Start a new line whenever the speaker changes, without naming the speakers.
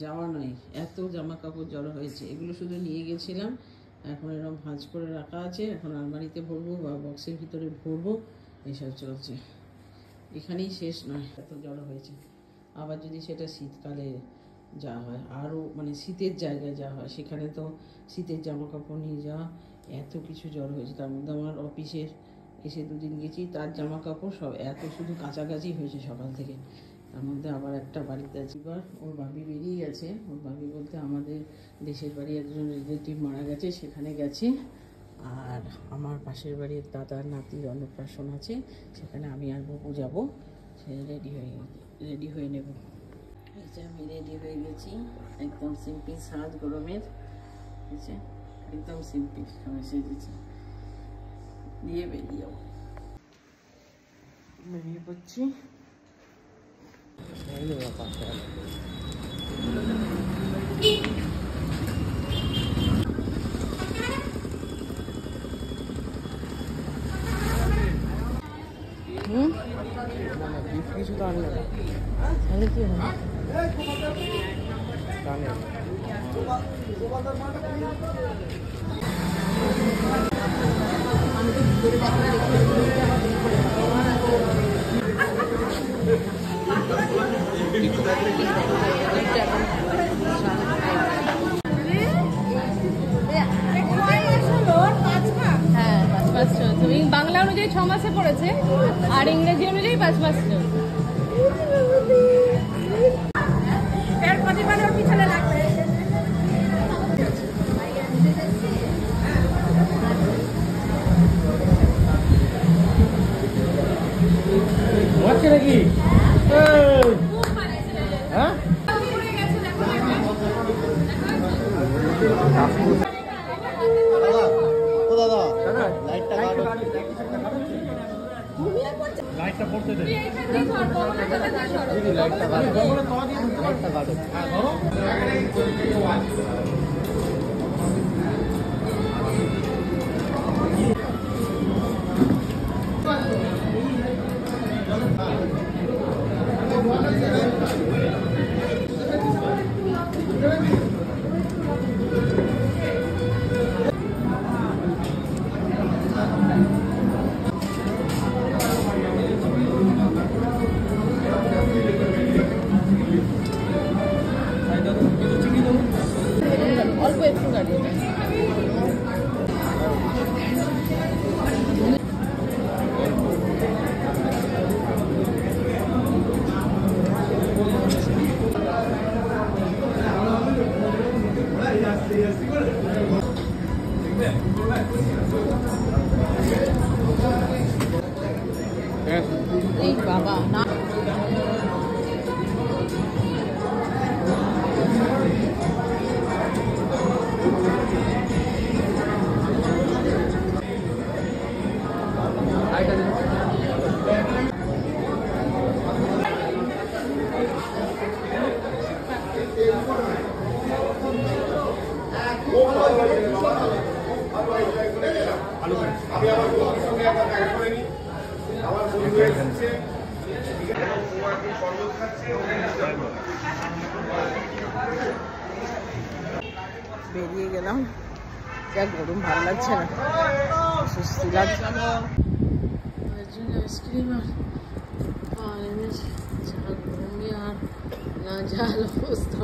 যাওয়া নয়, এত জামা কাপড় জড়ো হয়েছে। এগুলো শুধু নিয়ে গেছিলাম, এখন এরকম ভাঁজ করে রাখা আছে, এখন আলমারিতে ভরবো বা বক্সের ভিতরে ভরবো, এইসব চলছে। এখানেই শেষ নয়, এত জড়ো হয়েছে। আবার যদি সেটা শীতকালে যা হয়, আরও মানে শীতের জায়গায় যা হয়, সেখানে তো শীতের জামা কাপড় নিয়ে যাওয়া, এত কিছু জড়ো হয়েছে। তার মধ্যে আমার অফিসের এসে দুদিন গেছি, তার জামা কাপড় সব এত শুধু কাছাকাছি হয়েছে সকাল থেকে। তার মধ্যে আবার একটা বাড়িতে আছি, এবার ওর বাবি বেরিয়ে গেছে। ওর বাবি বলতে আমাদের দেশের বাড়ি একজন রিলেটিভ মারা গেছে, সেখানে গেছে। আর আমার পাশের বাড়ির দাদার নাতির অন্নপ্রাশন আছে, সেখানে আমি আর বাবু যাবো। সে রেডি হয়ে নেব। এই যে আমি রেডি হয়ে গেছি, একদম সিম্পল সাজ গরমের, বুঝছে, একদম সিম্পল আমি সেজেছি, দিয়ে বেরিয়ে যাবো। বেরিয়ে পড়ছি। কিছু তো আনলে না, তাহলে কি হয়?
বাংলা অনুযায়ী 6 মাসে পড়েছে, আর ইংরেজি অনুযায়ী 5 মাস।
নাকি হ্যাঁ লাইটটা পড়তে দে, লাইটটা গাড়ো।
অল্প একটু গাড়ি এই বাবা না
বেরিয়ে গেলাম, যা গরম ভালো লাগছে না, সুস্থি লাগছে। আইসক্রিম আর এনেছে, যা গরমে আর না যা অবস্থা।